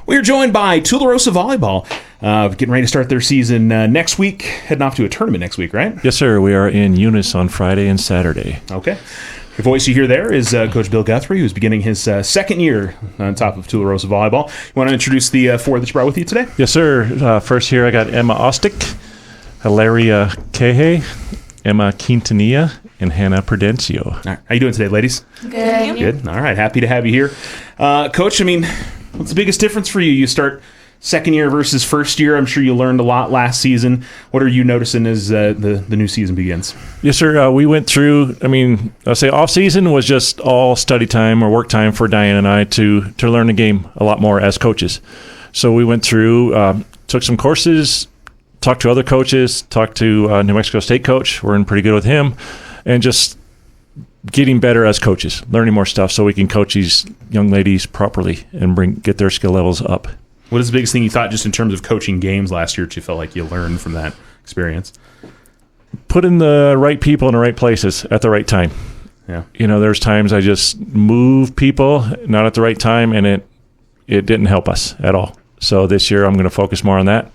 We're joined by Tularosa Volleyball, getting ready to start their season next week, heading off to a tournament next week, right? Yes, sir. We are in Eunice on Friday and Saturday. Okay. The voice you hear there is Coach Bill Guthrie, who's beginning his second year on top of Tularosa Volleyball. You want to introduce the four that you brought with you today? Yes, sir. First here I got Emma Ostic, Jaleria Caje, Emma Quintanilla, and Hannah Prudencio. All right. How you doing today, ladies? Good. Good. All right. Happy to have you here. Coach, what's the biggest difference for you? You start second year versus first year. I'm sure you learned a lot last season. What are you noticing as the new season begins? Yes, sir. We went through, I'll say off season was just all study time or work time for Diane and I to learn the game a lot more as coaches. So we went through, took some courses, talked to other coaches, talked to New Mexico State coach. We're in pretty good with him, and just getting better as coaches, learning more stuff so we can coach these young ladies properly and get their skill levels up. What is the biggest thing you thought just in terms of coaching games last year that you felt like you learned from that experience? Putting the right people in the right places at the right time. Yeah. There's times I just move people not at the right time, and it didn't help us at all. So this year I'm going to focus more on that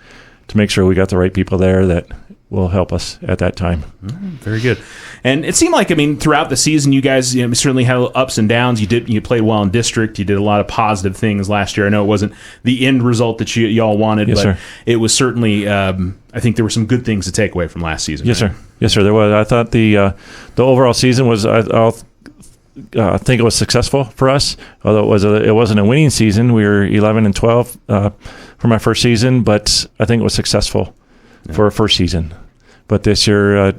to make sure we got the right people there that will help us at that time. Very good. And it seemed like, throughout the season, you guys certainly had ups and downs. You played well in district. You did a lot of positive things last year. I know it wasn't the end result that y'all wanted, yes, but sir. It was certainly, I think there were some good things to take away from last season. Yes, right? sir. Yes, sir. There was. I thought the overall season was, I think it was successful for us. Although it wasn't a winning season. We were 11-12 for my first season, but I think it was successful for a first season. But this year,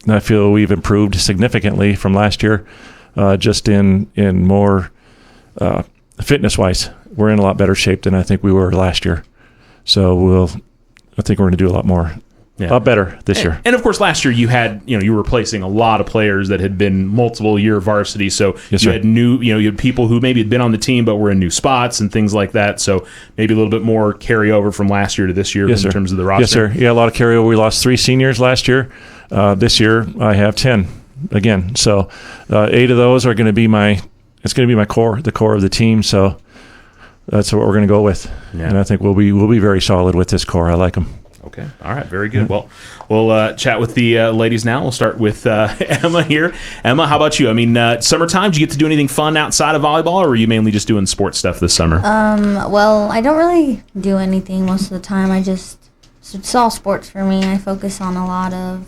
I feel we've improved significantly from last year, just in more fitness-wise. We're in a lot better shape than I think we were last year. So I think we're going to do a lot more. Yeah. A lot better this year. And of course, last year you had, you were replacing a lot of players that had been multiple year varsity. So yes, you sir. had you had people who maybe had been on the team but were in new spots and things like that. So maybe a little bit more carryover from last year to this year yes, in sir. terms of the roster. Yes, sir. Yeah, a lot of carryover. We lost 3 seniors last year. This year I have 10 again. So 8 of those are going to be the core of the team. So that's what we're going to go with. Yeah. And I think we'll be very solid with this core. I like them. Okay. All right. Very good. Well, we'll chat with the ladies now. We'll start with Emma here. Emma, how about you? Summertime, did you get to do anything fun outside of volleyball, or were you mainly just doing sports stuff this summer? Well, I don't really do anything most of the time. It's all sports for me. I focus on a lot of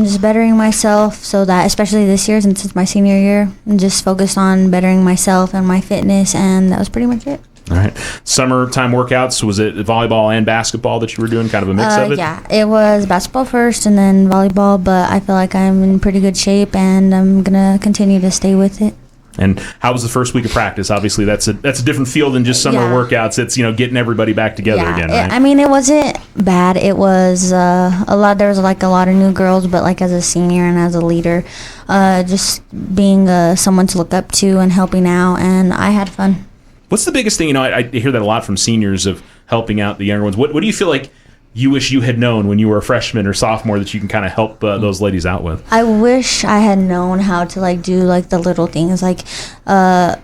just bettering myself, so that, especially this year, since it's my senior year, I'm just focused on bettering myself and my fitness, and that was pretty much it. All right. Summertime workouts, was it volleyball and basketball that you were doing, kind of a mix of it? Yeah, it was basketball first and then volleyball, but I feel like I'm in pretty good shape, and I'm going to continue to stay with it. And how was the first week of practice? Obviously, that's a different feel than just summer workouts. It's, getting everybody back together again, right? It wasn't bad. It was there was a lot of new girls, but like as a senior and as a leader, just being someone to look up to and helping out, and I had fun. What's the biggest thing? I hear that a lot from seniors of helping out the younger ones. What do you feel like you wish you had known when you were a freshman or sophomore that you can kind of help those ladies out with? I wish I had known how to do the little things,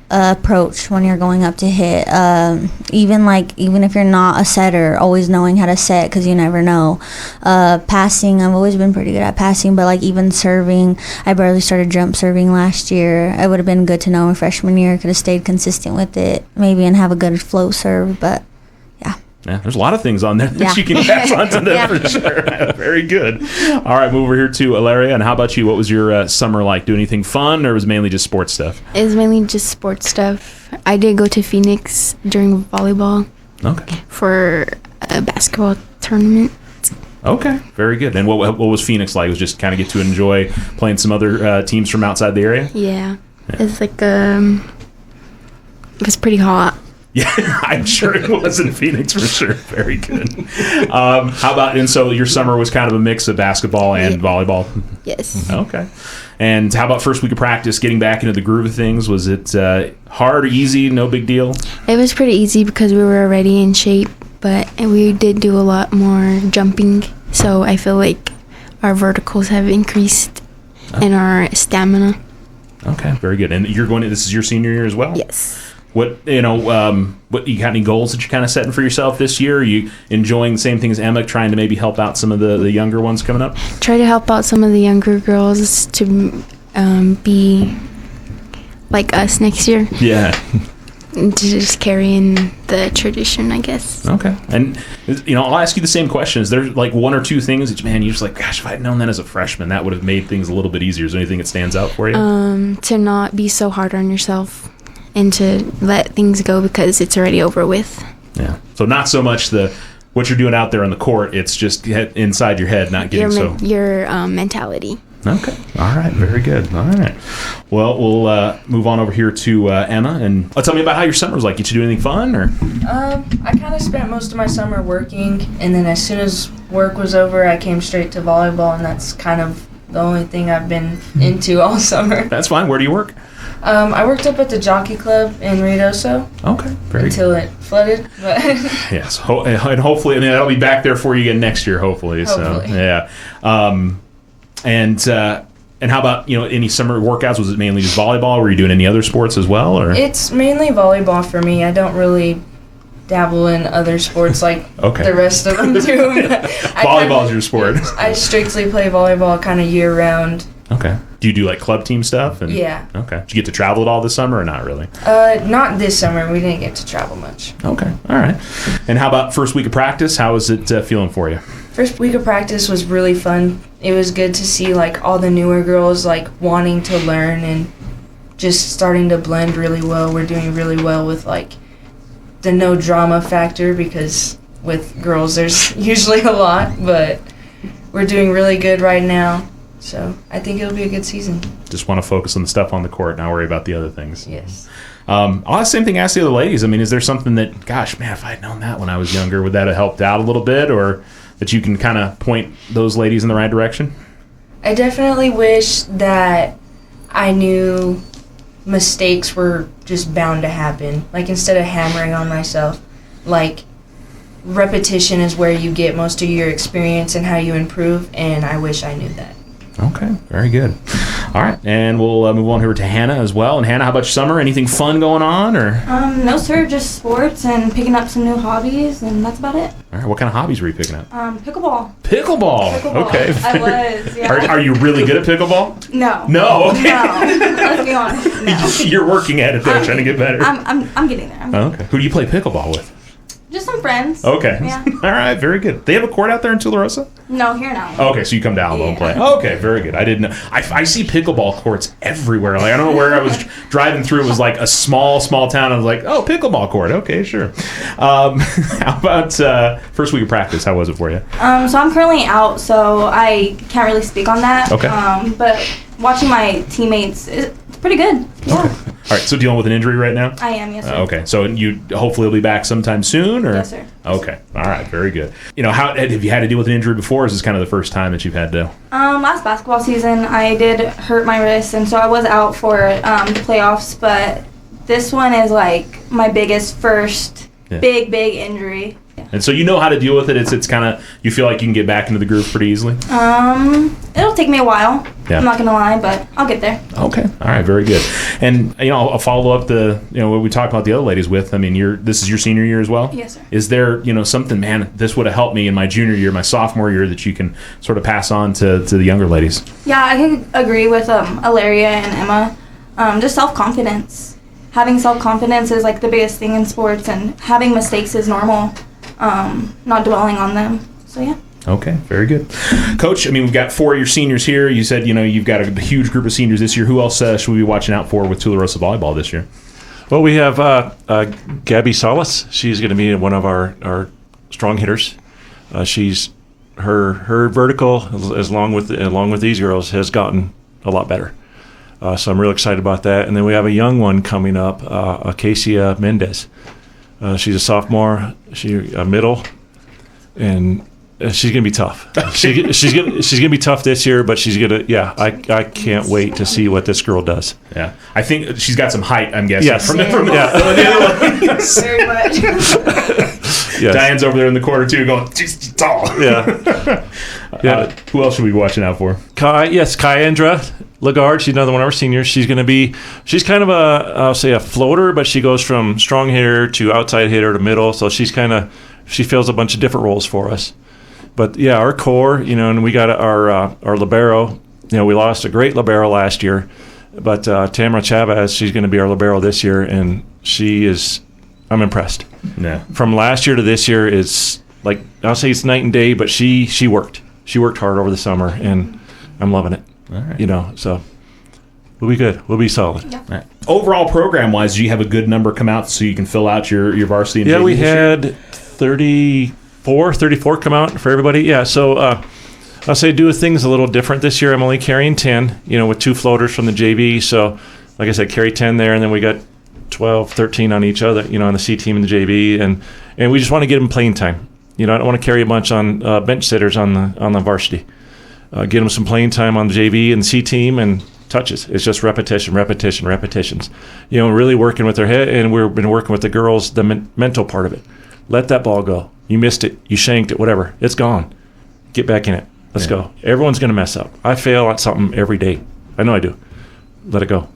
approach when you're going up to hit. Even if you're not a setter, always knowing how to set, because you never know. Passing, I've always been pretty good at passing, but even serving, I barely started jump serving last year. It would have been good to know in freshman year. Could have stayed consistent with it, maybe, and have a good flow serve, but yeah, there's a lot of things on there that you can pass on to them for sure. Very good. All right, move over here to Jaleria. And how about you? What was your summer like? Do anything fun, or was it mainly just sports stuff? It was mainly just sports stuff. I did go to Phoenix during volleyball for a basketball tournament. Okay, very good. And what was Phoenix like? It was just kind of get to enjoy playing some other teams from outside the area? Yeah. It's it was pretty hot. Yeah, I'm sure it was in Phoenix for sure. Very good. How about, and so your summer was kind of a mix of basketball and volleyball? Yes. Okay. And how about first week of practice, getting back into the groove of things? Was it hard or easy, no big deal? It was pretty easy because we were already in shape, but we did do a lot more jumping, so I feel like our verticals have increased and our stamina. Okay, very good. And this is your senior year as well? Yes. What you got any goals that you're kind of setting for yourself this year? Are you enjoying the same thing as Emma, trying to maybe help out some of the younger ones coming up? Try to help out some of the younger girls to be like us next year. Yeah. To just carry in the tradition, I guess. Okay. And, I'll ask you the same question. Is there like one or two things that, you're just like, gosh, if I'd known that as a freshman, that would have made things a little bit easier? Is there anything that stands out for you? To not be so hard on yourself and to let things go because it's already over with. Yeah. So not so much what you're doing out there on the court, it's just inside your head, not getting your mentality. Okay. All right. Very good. All right. Well, we'll move on over here to Emma, and tell me about how your summer was like. Did you do anything fun, or? I kind of spent most of my summer working, and then as soon as work was over, I came straight to volleyball, and that's kind of the only thing I've been into all summer. That's fine. Where do you work? I worked up at the Jockey Club in Ruidoso. Okay. Until it flooded. But yes. And hopefully, that'll be back there for you again next year, hopefully. So, yeah. And how about, any summer workouts? Was it mainly just volleyball? Were you doing any other sports as well? Or? It's mainly volleyball for me. I don't really dabble in other sports like the rest of them do. Volleyball is your sport. I strictly play volleyball kind of year-round. Okay. Do you do like club team stuff? Yeah. Okay. Did you get to travel at all this summer or not really? Not this summer. We didn't get to travel much. Okay. All right. And how about first week of practice? How was it feeling for you? First week of practice was really fun. It was good to see like all the newer girls like wanting to learn and just starting to blend really well. We're doing really well with like the no drama factor because with girls there's usually a lot, but we're doing really good right now. So I think it'll be a good season. Just want to focus on the stuff on the court, not worry about the other things. Yes. I'll ask the same thing ask the other ladies. I mean, is there something that, gosh, man, if I had known that when I was younger, would that have helped out a little bit, or that you can kind of point those ladies in the right direction? I definitely wish that I knew mistakes were just bound to happen. Like, instead of hammering on myself, like, repetition is where you get most of your experience and how you improve, and I wish I knew that. Okay, very good. All right, and we'll move on here to Hannah as well. And Hannah, how about your summer? Anything fun going on, or? No, sir, just sports and picking up some new hobbies, and that's about it. All right, what kind of hobbies were you picking up? Pickleball. Pickleball. Okay. I was, yeah. Are you really good at pickleball? No. No. Okay. No. Let's be honest. No. You're working at it though, trying to get better. I'm getting there. Okay. Who do you play pickleball with? Just some friends. Okay. Yeah. All right. Very good. They have a court out there in Tularosa? No, here now. Okay, so you come down and play. Okay, very good. I didn't know. I see pickleball courts everywhere. Like, I don't know where I was driving through. It was like a small town. I was like, oh, pickleball court. Okay, sure. How about first week of practice? How was it for you? So I'm currently out, so I can't really speak on that. Okay. But watching my teammates, it's pretty good. Yeah. Okay. All right, so dealing with an injury right now? I am, yes, sir. Okay, so you hopefully will be back sometime soon? Or? Yes, sir. Okay, all right, very good. How have you had to deal with an injury before, or is this kind of the first time that you've had to? Last basketball season, I did hurt my wrist, and so I was out for the playoffs, but this one is like my first big injury. And so you know how to deal with it. It's kind of, you feel like you can get back into the groove pretty easily? It'll take me a while. Yeah. I'm not going to lie, but I'll get there. Okay. All right. Very good. And, I'll follow up what we talked about the other ladies with. I mean, this is your senior year as well? Yes, sir. Is there, something, man, this would have helped me in my junior year, my sophomore year, that you can sort of pass on to the younger ladies? Yeah, I can agree with Jaleria and Emma. Just self-confidence. Having self-confidence is like the biggest thing in sports, and having mistakes is normal. Not dwelling on them. So, yeah. Okay, very good. Coach, I mean, we've got 4 of your seniors here. You said, you've got a huge group of seniors this year. Who else should we be watching out for with Tularosa Volleyball this year? Well, we have Gabby Salas. She's going to be one of our strong hitters. She's her vertical, along with these girls, has gotten a lot better. So I'm real excited about that. And then we have a young one coming up, Acacia Mendez. She's a sophomore. She's a middle, and she's gonna be tough. She's gonna be tough this year, but she's gonna. Yeah, I can't wait to see what this girl does. Yeah, I think she's got some height. I'm guessing. Yes. From the Very much. Yes. Diane's over there in the corner too, going, she's tall. Yeah. Yeah. Who else should we be watching out for? Kyandra Lagarde. She's another one of our seniors. She's kind of I'll say a floater, but she goes from strong hitter to outside hitter to middle. So she fills a bunch of different roles for us. But yeah, our core, and we got our libero. We lost a great libero last year, but Tamara Chavez, she's going to be our libero this year, and I'm impressed. Yeah. From last year to this year is like, I'll say it's night and day, but she worked. She worked hard over the summer, and I'm loving it. All right. So we'll be good. We'll be solid. Yeah. Right. Overall, program-wise, do you have a good number come out so you can fill out your varsity? And yeah, JV we had 34 come out for everybody. Yeah, so I'll say do things a little different this year. I'm only carrying 10, with 2 floaters from the JV. So, like I said, carry 10 there, and then we got 12, 13 on each other, on the C team and the JV, and we just want to get them playing time. I don't want to carry a bunch on bench sitters on the varsity. Get them some playing time on the JV and the C team and touches. It's just repetitions. Really working with their head, and we've been working with the girls, the mental part of it. Let that ball go. You missed it. You shanked it. Whatever. It's gone. Get back in it. Let's go. Everyone's going to mess up. I fail at something every day. I know I do. Let it go.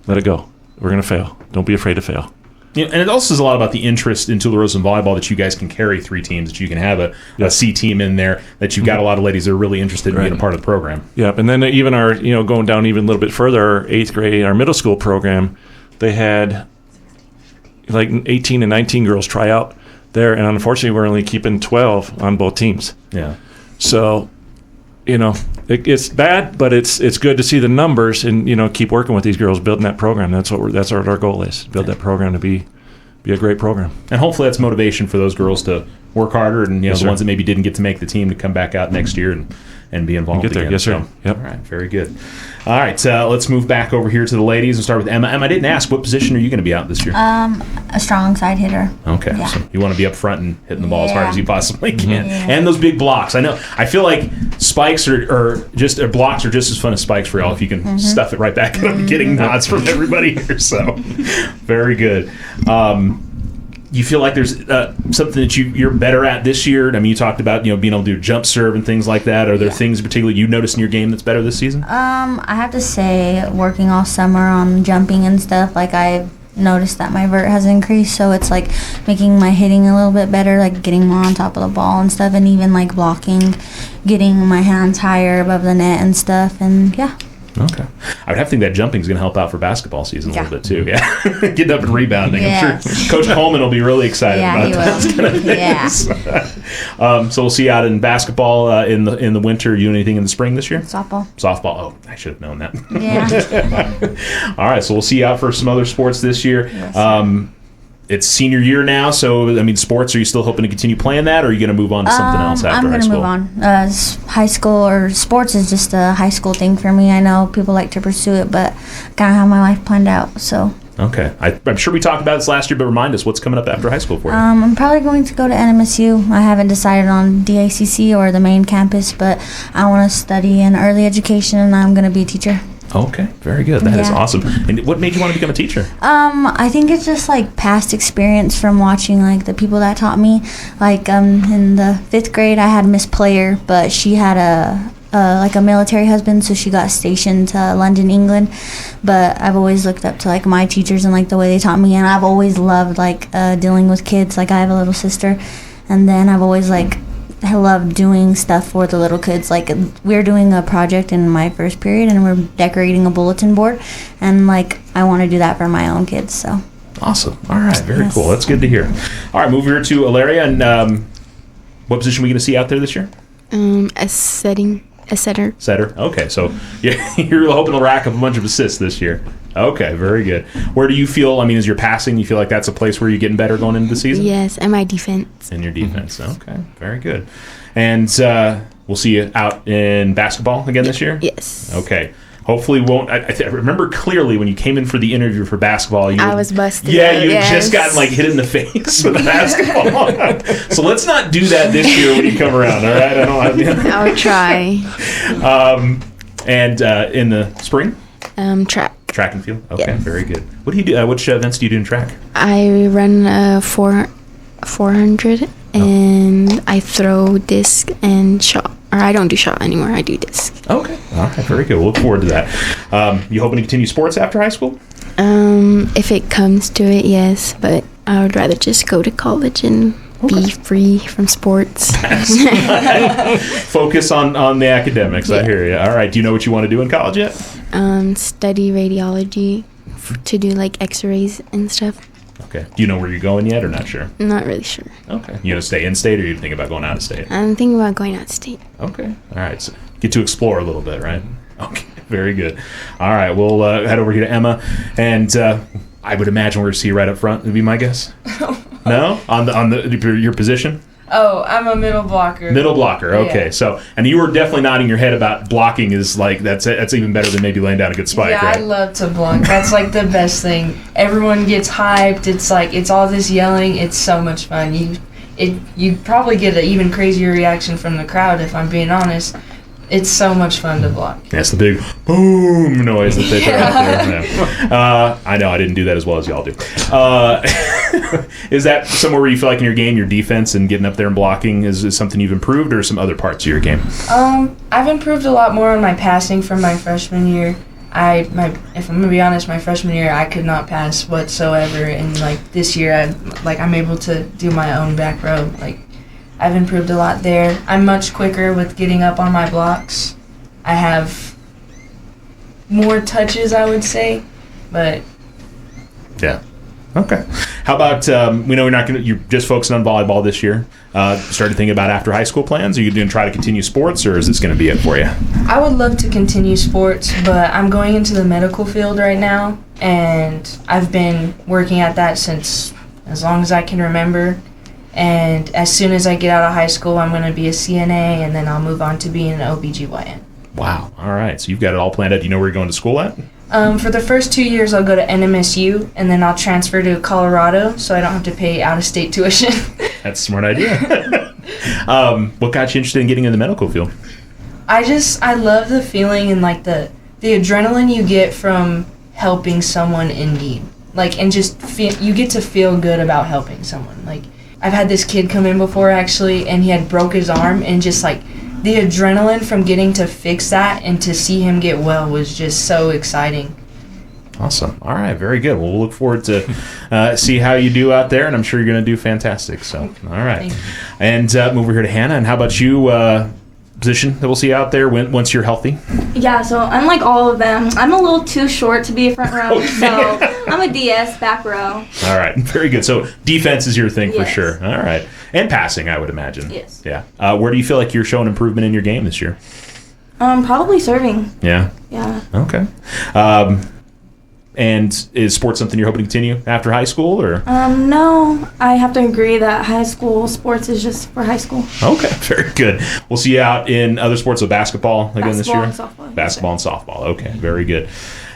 We're going to fail. Don't be afraid to fail. Yeah, and it also says a lot about the interest in Tularosa and volleyball that you guys can carry 3 teams, that you can have a C team in there, that you've got a lot of ladies that are really interested in being a part of the program. Yeah, and then even our, going down even a little bit further, our 8th grade, our middle school program, they had like 18 and 19 girls try out there, and unfortunately we're only keeping 12 on both teams. Yeah. So, it's bad, but it's good to see the numbers and keep working with these girls, building that program. That's what our goal is. Build that program to be a great program. And hopefully that's motivation for those girls to work harder, and yes, the ones that maybe didn't get to make the team to come back out next year and be involved get there. again. Yes, sir. Yep. All right, very good. All right, let's move back over here to the ladies and start with Emma. Emma, I didn't ask, what position are you going to be out this year? A strong side hitter. Okay, Yeah. So you want to be up front and hitting the ball as hard as you possibly can. Yeah. And those big blocks. I feel like spikes blocks are just as fun as spikes for y'all if you can stuff it right back up and getting nods from everybody here. So, very good. You feel like there's something that you're better at this year? I mean, you talked about being able to do jump serve and things like that. Are there things particularly you noticed in your game that's better this season? I have to say, working all summer on jumping and stuff, like I've noticed that my vert has increased, so it's like making my hitting a little bit better, like getting more on top of the ball and stuff, and even like blocking, getting my hands higher above the net and stuff, and yeah. Okay. I would have to think that jumping is going to help out for basketball season a little bit too. Yeah. Getting up and rebounding. Yes. I'm sure Coach Coleman will be really excited about those kind of things. Yeah. So we'll see you out in basketball in the winter. You doing anything in the spring this year? Softball. Oh, I should have known that. Yeah. All right. So we'll see you out for some other sports this year. Yes, it's senior year now, so I mean, sports. Are you still hoping to continue playing that, or are you going to move on to something else after high school? I'm going to move on. High school or sports is just a high school thing for me. I know people like to pursue it, but I kind of have my life planned out. So. Okay, I'm sure we talked about this last year, but remind us what's coming up after high school for you. I'm probably going to go to NMSU. I haven't decided on DACC or the main campus, but I want to study in early education, and I'm going to be a teacher. Okay, very good. That is awesome. And what made you want to become a teacher? I think it's just like past experience from watching like the people that taught me. Like in the 5th grade, I had Miss Player, but she had a military husband, so she got stationed to London, England. But I've always looked up to like my teachers and like the way they taught me, and I've always loved like dealing with kids. Like I have a little sister, and then I've always I love doing stuff for the little kids. Like we're doing a project in my first period, and we're decorating a bulletin board, and like I want to do that for my own kids. So awesome. All right, very cool. That's good to hear. All right, move here to Jaleria, and what position are we going to see out there this year? A setter. Setter. Okay, so you're hoping to rack up a bunch of assists this year. Okay, very good. Where do you feel, as you're passing, you feel like that's a place where you're getting better going into the season? Yes, and my defense. And your defense. Okay, very good. And we'll see you out in basketball again this year? Yes. Okay. Hopefully won't. I remember clearly when you came in for the interview for basketball. I was busted. Yeah, you just got hit in the face with a basketball. So let's not do that this year when you come around, all right? I'll try. And in the spring? Track. Track and field? Okay, yes. Very good. What do you do? Which events do you do in track? I run 400 400, and I throw disc and shot. Or I don't do shot anymore. I do disc. Okay. All right. Very good. We'll look forward to that. You hoping to continue sports after high school? If it comes to it, yes. But I would rather just go to college and be free from sports. Focus on the academics. I hear you. All right. Do you know what you want to do in college yet? Study radiology to do like x-rays and stuff. Okay. Do you know where you're going yet or not sure? Not really sure. Okay. You going to stay in state or you think about going out of state? I'm thinking about going out of state. Okay. All right. So get to explore a little bit, right? Okay. Very good. All right. We'll head over here to Emma. And I would imagine we're going to see you right up front, would be my guess. No? On your position? Oh, I'm a middle blocker. Middle blocker, okay. Yeah. So, and you were definitely nodding your head about blocking is like, that's even better than maybe laying down a good spike, yeah, right? I love to block. That's like the best thing. Everyone gets hyped. It's like, it's all this yelling. It's so much fun. You probably get an even crazier reaction from the crowd, if I'm being honest. It's so much fun to block. That's the big boom noise that they throw out there. Yeah. I know I didn't do that as well as y'all do. Is that somewhere where you feel like in your game, your defense and getting up there and blocking is something you've improved, or some other parts of your game? I've improved a lot more on my passing from my freshman year. If I'm gonna be honest, my freshman year I could not pass whatsoever, and like this year I'm able to do my own back row. Like, I've improved a lot there. I'm much quicker with getting up on my blocks. I have more touches, I would say, but yeah. Okay. How about we know you're just focusing on volleyball this year. Started thinking about after high school plans. Are you going to try to continue sports, or is this going to be it for you? I would love to continue sports, but I'm going into the medical field right now, and I've been working at that since as long as I can remember. And as soon as I get out of high school, I'm going to be a CNA, and then I'll move on to being an OBGYN. Wow. All right. So you've got it all planned out. Do you know where you're going to school at? For the first 2 years, I'll go to NMSU, and then I'll transfer to Colorado, so I don't have to pay out-of-state tuition. That's a smart idea. What got you interested in getting in the medical field? I love the feeling and like the adrenaline you get from helping someone in need. Like, and just you get to feel good about helping someone. Like, I've had this kid come in before, actually, and he had broke his arm, and just like the adrenaline from getting to fix that and to see him get well was just so exciting. Awesome. All right, very good. Well, we'll look forward to see how you do out there, and I'm sure you're going to do fantastic. So, all right. And move over here to Hannah. And how about you, position that we'll see out there once you're healthy? Yeah, so unlike all of them, I'm a little too short to be a front row, so I'm a DS, back row. All right, very good. So defense is your thing for Yes. sure. All right. And passing, I would imagine. Yes. Yeah. Where do you feel like you're showing improvement in your game this year? Probably serving. Yeah. Yeah. Okay. And is sports something you're hoping to continue after high school, or? No, I have to agree that high school sports is just for high school. Okay, very good. We'll see you out in other sports, so basketball again this year? Basketball and softball. Basketball and softball. Okay, very good.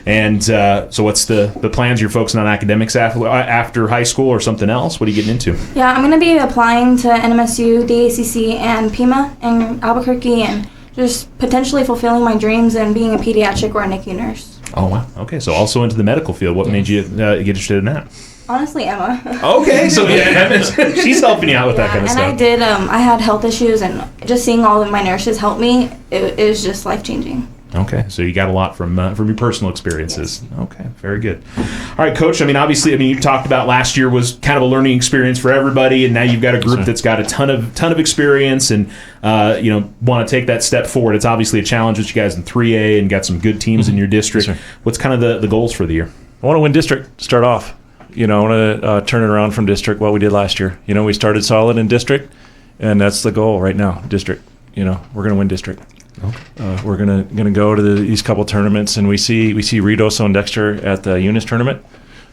And so what's the plans? You're focusing on academics after high school or something else? What are you getting into? Yeah, I'm going to be applying to NMSU, DACC, and PIMA in Albuquerque, and just potentially fulfilling my dreams and being a pediatric or a NICU nurse. Oh, wow. Okay, so also into the medical field. What made you get interested in that? Honestly, Emma. Okay, so yeah, she's helping you out with that kind of and stuff. I did, I had health issues, and just seeing all of my nurses help me, it was just life-changing. Okay, so you got a lot from your personal experiences. Yes. Okay, very good. All right, Coach. Obviously, you talked about last year was kind of a learning experience for everybody, and now you've got a group that's got a ton of experience, and want to take that step forward. It's obviously a challenge with you guys in 3A, and got some good teams in your district. Yes, what's kind of the goals for the year? I want to win district to start off. I want to turn it around from district what we did last year. We started solid in district, and that's the goal right now. District. We're going to win district. Okay. We're gonna go to these couple tournaments, and we see Redoso and Dexter at the Eunice tournament.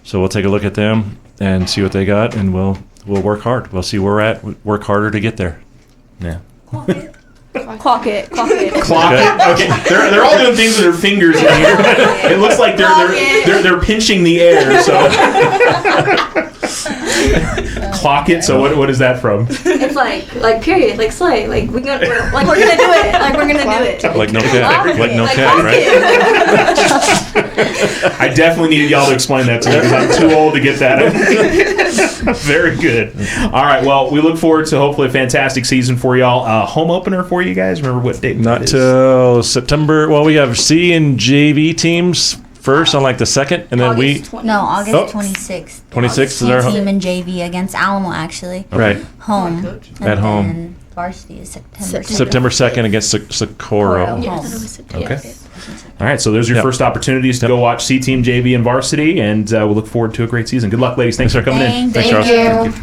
So we'll take a look at them and see what they got, and we'll work hard. We'll see where we're at. Work harder to get there. Yeah. Clock it. Clock it. Okay. They're all doing things with their fingers in here. It looks like they're pinching the air. So. Clock it. So what is that from? It's like period, like slay, like we're gonna do it, like we're gonna do it. Like no cat, like no Like cat, right? I definitely needed y'all to explain that to me because I'm too old to get that. Very good. All right. Well, we look forward to hopefully a fantastic season for y'all. Home opener for you guys. Remember what date? Not till September. Well, we have C and JV teams first on like the 2nd, and then August 20th. No, August Oh. 26th. 26th is our Team and JV against Alamo, actually. right Home. And At home. then varsity is September 2nd. September 2nd against Socorro. Home. Okay. All right. So those are your Yep. first opportunities to go watch C Team, JV, and varsity, and we'll look forward to a great season. Good luck, ladies. Thanks for coming in. Thank Thanks, you. Charles. you.